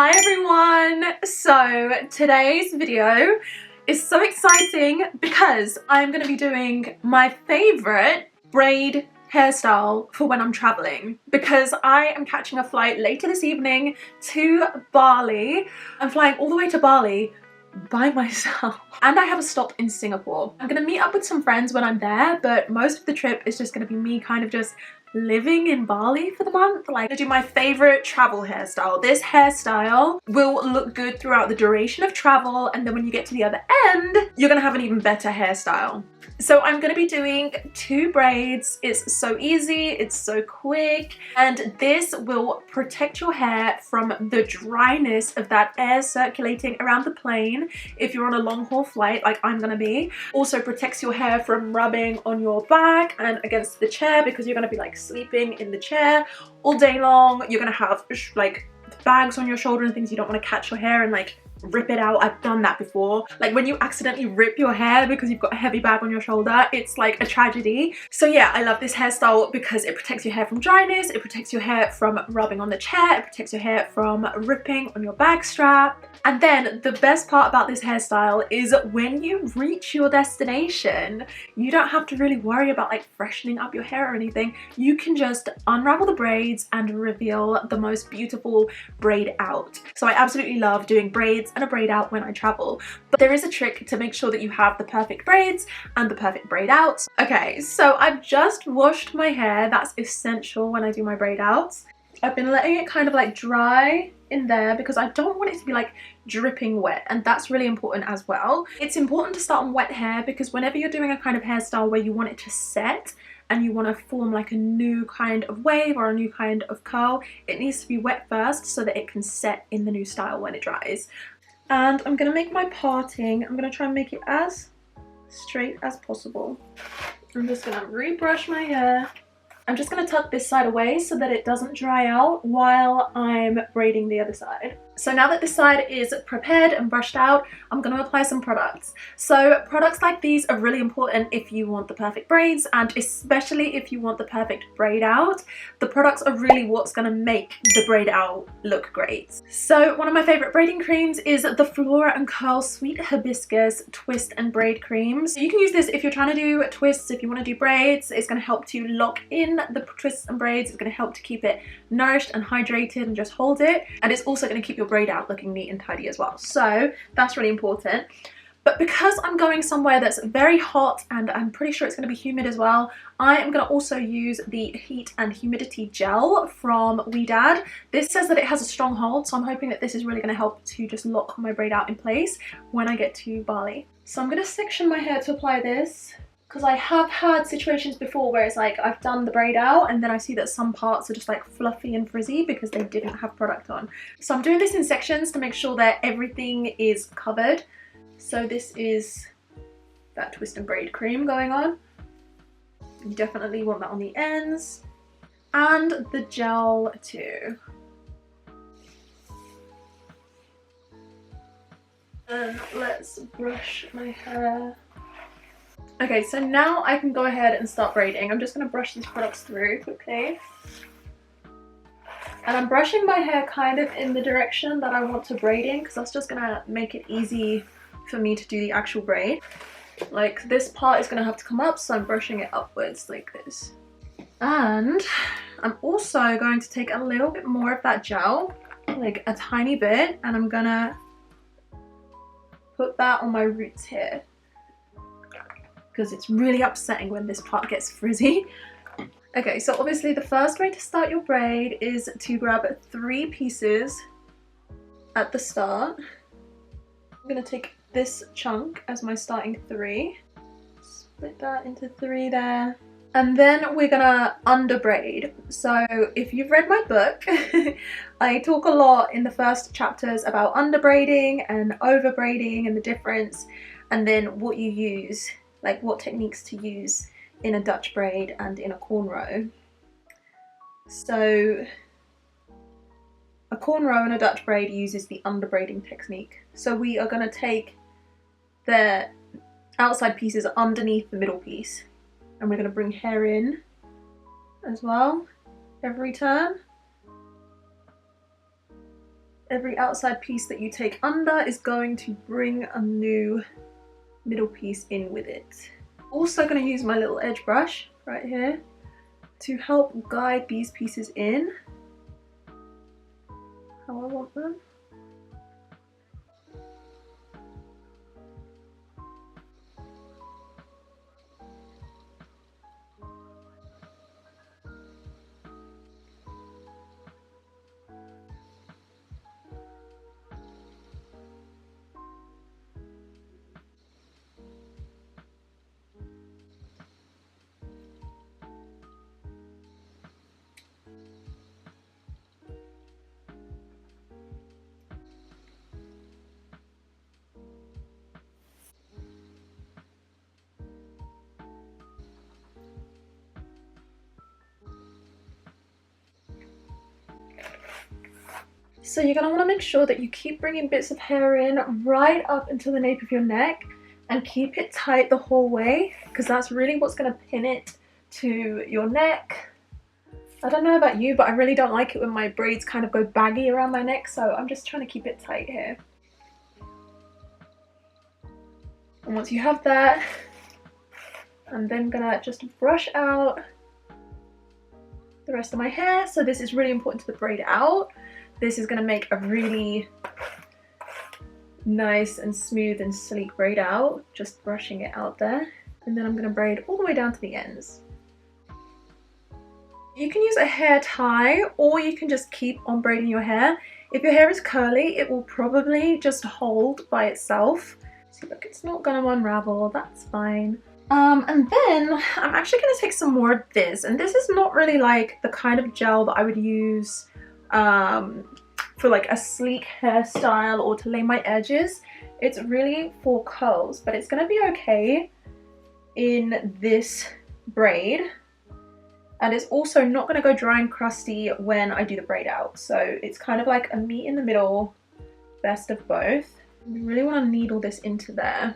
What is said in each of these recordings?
Hi everyone! So today's video is so exciting because I'm going to be doing my favourite braid hairstyle for when I'm travelling, because I am catching a flight later this evening to Bali. I'm flying all the way to Bali by myself and I have a stop in Singapore. I'm going to meet up with some friends when I'm there, but most of the trip is just going to be me kind of just living in Bali for the month. Like, I do my favorite travel hairstyle. This hairstyle will look good throughout the duration of travel, and then when you get to the other end, you're gonna have an even better hairstyle. So I'm gonna be doing 2 braids. It's so easy, it's so quick, and this will protect your hair from the dryness of that air circulating around the plane if you're on a long haul flight like I'm gonna be. Also protects your hair from rubbing on your back and against the chair, because you're gonna be like sleeping in the chair all day long. You're gonna have like bags on your shoulder and things. You don't want to catch your hair and like rip it out. I've done that before. Like when you accidentally rip your hair because you've got a heavy bag on your shoulder, it's like a tragedy. So yeah, I love this hairstyle because it protects your hair from dryness, it protects your hair from rubbing on the chair, it protects your hair from ripping on your bag strap. And then the best part about this hairstyle is when you reach your destination, you don't have to really worry about like freshening up your hair or anything. You can just unravel the braids and reveal the most beautiful braid out. So I absolutely love doing braids and a braid out when I travel, but there is a trick to make sure that you have the perfect braids and the perfect braid outs. Okay, so I've just washed my hair. That's essential when I do my braid outs. I've been letting it kind of like dry in there because I don't want it to be like dripping wet, and that's really important as well. It's important to start on wet hair because whenever you're doing a kind of hairstyle where you want it to set and you want to form like a new kind of wave or a new kind of curl, it needs to be wet first so that it can set in the new style when it dries. And I'm going to make my parting, I'm going to try and make it as straight as possible. I'm just going to rebrush my hair. I'm just going to tuck this side away so that it doesn't dry out while I'm braiding the other side. So now that this side is prepared and brushed out, I'm going to apply some products. So products like these are really important if you want the perfect braids, and especially if you want the perfect braid out. The products are really what's going to make the braid out look great. So one of my favorite braiding creams is the Flora & Curl Sweet Hibiscus Twist and Braid Cream. So you can use this if you're trying to do twists, if you want to do braids. It's going to help to lock in the twists and braids. It's going to help to keep it nourished and hydrated and just hold it. And it's also going to keep your braid out looking neat and tidy as well. So that's really important. But because I'm going somewhere that's very hot and I'm pretty sure it's going to be humid as well, I am going to also use the Heat and Humidity Gel from Dad. This says that it has a strong hold, so I'm hoping that this is really going to help to just lock my braid out in place when I get to Bali. So I'm going to section my hair to apply this, because I have had situations before where it's like I've done the braid out and then I see that some parts are just like fluffy and frizzy because they didn't have product on. So I'm doing this in sections to make sure that everything is covered. So this is that twist and braid cream going on. You definitely want that on the ends. And the gel too. And let's brush my hair. Okay, so now I can go ahead and start braiding. I'm just going to brush these products through quickly. And I'm brushing my hair kind of in the direction that I want to braid in, because that's just going to make it easy for me to do the actual braid. Like this part is going to have to come up, so I'm brushing it upwards like this. And I'm also going to take a little bit more of that gel, like a tiny bit, and I'm going to put that on my roots here, because it's really upsetting when this part gets frizzy. Okay, so obviously the first way to start your braid is to grab 3 pieces at the start. I'm going to take this chunk as my starting 3. Split that into 3 there. And then we're going to under braid. So if you've read my book, I talk a lot in the first chapters about under braiding and over braiding and the difference, and then what you use, like what techniques to use in a Dutch braid and in a cornrow. So a cornrow and a Dutch braid uses the under braiding technique. So we are going to take the outside pieces underneath the middle piece, and we're going to bring hair in as well every turn. Every outside piece that you take under is going to bring a new middle piece in with it. Also going to use my little edge brush right here to help guide these pieces in how I want them. So you're going to want to make sure that you keep bringing bits of hair in right up into the nape of your neck and keep it tight the whole way, because that's really what's going to pin it to your neck. I don't know about you, but I really don't like it when my braids kind of go baggy around my neck, so I'm just trying to keep it tight here. And once you have that, I'm then going to just brush out the rest of my hair. So this is really important to the braid out. This is going to make a really nice and smooth and sleek braid out, just brushing it out there. And then I'm going to braid all the way down to the ends. You can use a hair tie, or you can just keep on braiding your hair. If your hair is curly, it will probably just hold by itself. See, look, it's not going to unravel, that's fine. And then I'm actually going to take some more of this, and this is not really like the kind of gel that I would use for like a sleek hairstyle or to lay my edges. It's really for curls, but it's going to be okay in this braid, and it's also not going to go dry and crusty when I do the braid out. So it's kind of like a meet in the middle, best of both. You really want to needle this into there,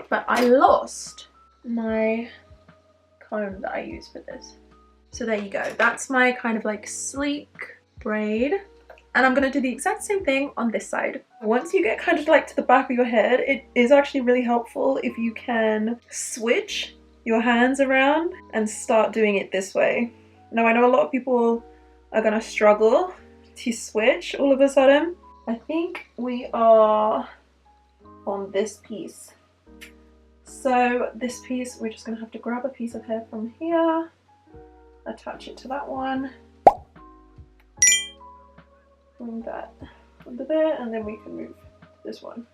but I lost my comb that I use for this. So there you go, that's my kind of like sleek braid, and I'm going to do the exact same thing on this side. Once you get kind of like to the back of your head, it is actually really helpful if you can switch your hands around and start doing it this way. Now I know a lot of people are going to struggle to switch all of a sudden. I think we are on this piece. So this piece, we're just going to have to grab a piece of hair from here, attach it to that one, bring that under there, and then we can move this one.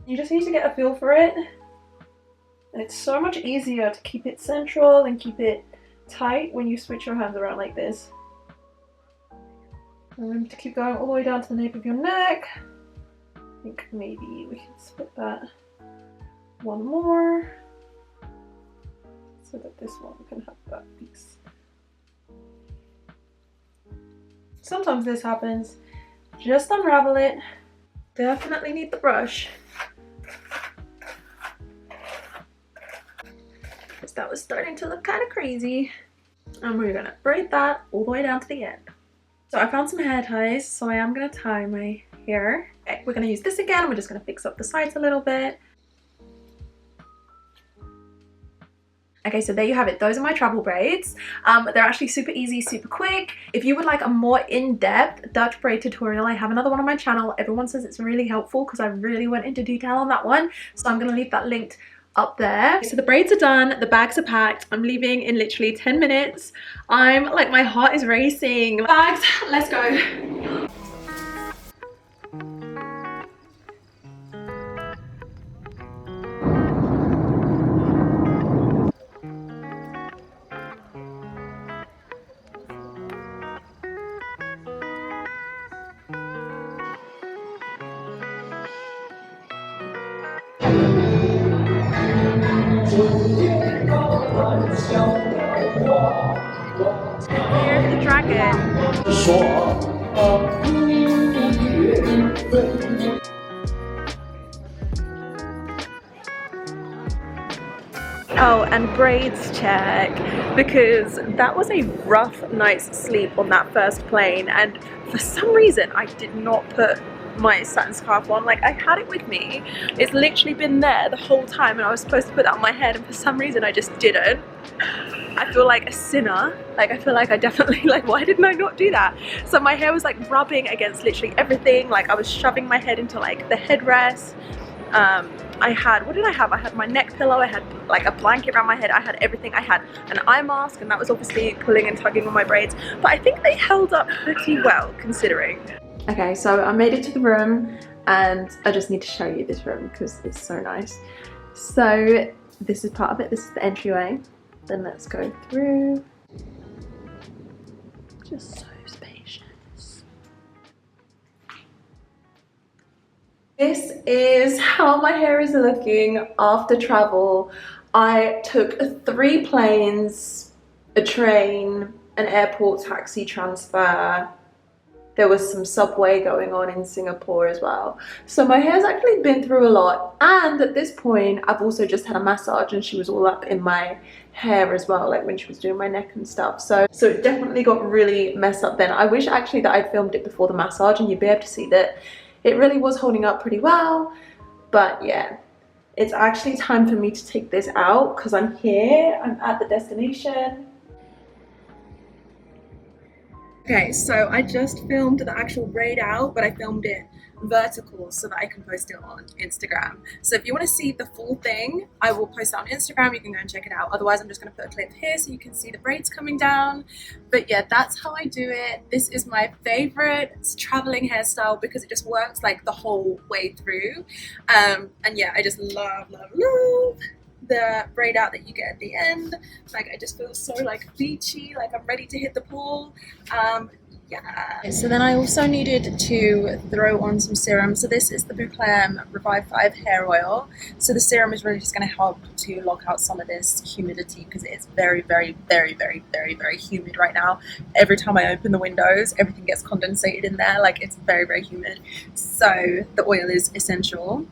You just need to get a feel for it, and it's so much easier to keep it central and keep it tight when you switch your hands around like this. Remember to keep going all the way down to the nape of your neck. I think maybe we can split that one more so that this one can have that piece. Sometimes this happens. Just unravel it. Definitely need the brush, because that was starting to look kind of crazy. And we're gonna braid that all the way down to the end. So I found some hair ties, so I am gonna tie my hair. Okay, we're gonna use this again. We're just gonna fix up the sides a little bit. Okay, so there you have it. Those are my travel braids. They're actually super easy, super quick. If you would like a more in-depth Dutch braid tutorial, I have another one on my channel. Everyone says it's really helpful because I really went into detail on that one. So I'm gonna leave that linked up there. So the braids are done, the bags are packed. I'm leaving in literally 10 minutes. I'm like, my heart is racing. Bags, let's go. Here's the dragon. Oh, and braids check, because that was a rough night's sleep on that first plane, and for some reason I did not put my satin scarf on. Like, I had it with me, it's literally been there the whole time, and I was supposed to put that on my head, and for some reason I just didn't. I feel like a sinner. Like, I feel like I definitely, like, why didn't I not do that? So my hair was like rubbing against literally everything. Like, I was shoving my head into like the headrest. I had, what did I have? I had my neck pillow, I had like a blanket around my head, I had everything. I had an eye mask, and that was obviously pulling and tugging on my braids, but I think they held up pretty well considering. Okay, so I made it to the room, and I just need to show you this room because it's so nice. So this is part of it, this is the entryway. Then let's go through. Just so spacious. This is how my hair is looking after travel. I took 3 planes, a train, an airport taxi transfer. There was some subway going on in Singapore as well. So my hair's actually been through a lot. And at this point, I've also just had a massage, and she was all up in my hair as well, like when she was doing my neck and stuff. So it definitely got really messed up then. I wish actually that I'd filmed it before the massage, and you'd be able to see that it really was holding up pretty well. But yeah, it's actually time for me to take this out because I'm here, I'm at the destination. Okay, so I just filmed the actual braid out, but I filmed it vertical so that I can post it on Instagram. So if you want to see the full thing, I will post it on Instagram. You can go and check it out. Otherwise, I'm just going to put a clip here so you can see the braids coming down. But yeah, that's how I do it. This is my favorite traveling hairstyle because it just works like the whole way through. And yeah, I just love the braid out that you get at the end. Like, I just feel so like beachy, like I'm ready to hit the pool. Yeah. So then I also needed to throw on some serum. So this is the Bouclem Revive 5 hair oil. So the serum is really just going to help to lock out some of this humidity because it is very, very, very, very, very, very humid right now. Every time I open the windows, everything gets condensated in there. Like, it's very, very humid. So the oil is essential.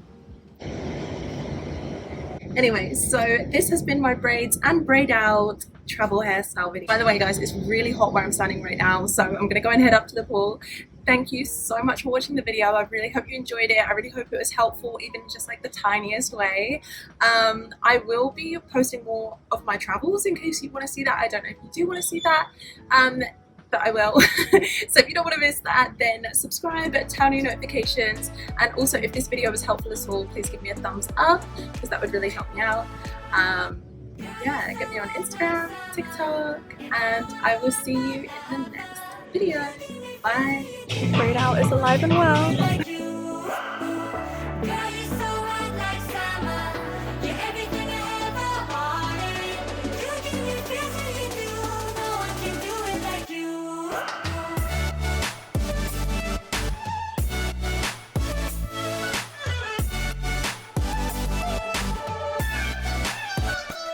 Anyway, so this has been my braids and braid out travel hairstyle video. By the way, guys, it's really hot where I'm standing right now, so I'm gonna go and head up to the pool. Thank you so much for watching the video. I really hope you enjoyed it. I really hope it was helpful, even just like the tiniest way. I will be posting more of my travels in case you want to see that. I don't know if you do want to see that. But I will. So if you don't want to miss that, then subscribe, turn on your notifications, and also if this video was helpful at all, please give me a thumbs up because that would really help me out. Yeah, get me on Instagram, TikTok, and I will see you in the next video. Bye. Braid out is alive and well.